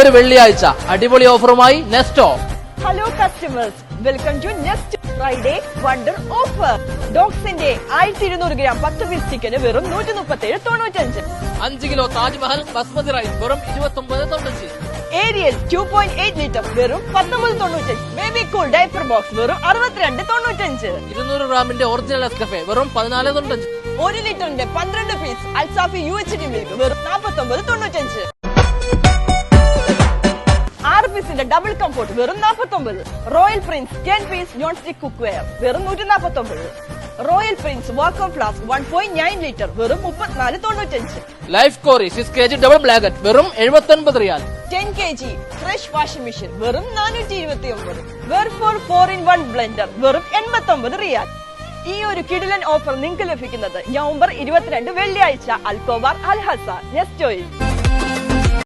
ഒരു വെള്ളിയാഴ്ച അടിപൊളി ഓഫറുമായി Nesto. Hello customers, welcome to next Friday wonder offer. ഡോഗ്സിന്റെ 1200 ഗ്രാം 10 പീസ് ചിക്കന് വെറും 137.95. 5 കിലോ താജ്മഹൽ ബസ്മതി റൈസ് വെറും 29.95. ഏരിയൽ 2.8 ലിറ്റർ വെറും 19.95. ബേബി കൂൾ ഡയപ്പർ ബോക്സ് വെറും 62.95. 200 ഗ്രാമിന്റെ ഒറിജിനൽ എസ്കഫെ വെറും 14.95. 1 ലിറ്ററിന്റെ 12 പീസ് അൽസാഫി UHT മിൽക്ക് വെറും 49.95. 6 പീസിന്റെ ഡബിൾ കംഫോർട്ട് വെറും 49. Royal prince 10 piece non stick cookware വെറും 149. Royal prince vacuum flask 1.9 litre വെറും 34.95. ലൈഫ് കോറി 6 kg ഡബിൾ ബ്ലാങ്കറ്റ് വെറും 79 റിയാൽ. 10 kg ഫ്രഷ് വാഷിംഗ് മെഷീൻ വെറും 429. വെർഫോർ 4-in-1 ബ്ലെൻഡർ വെറും 89 റിയാൽ. ഈ ഒരു കിടിലൻ ഓഫർ നിങ്ങൾക്ക് ലഭിക്കുന്നത് നവംബർ 22 വെള്ളിയാഴ്ച അൽകോബാർ അൽ ഹസ നെസ്റ്റോയിൽ.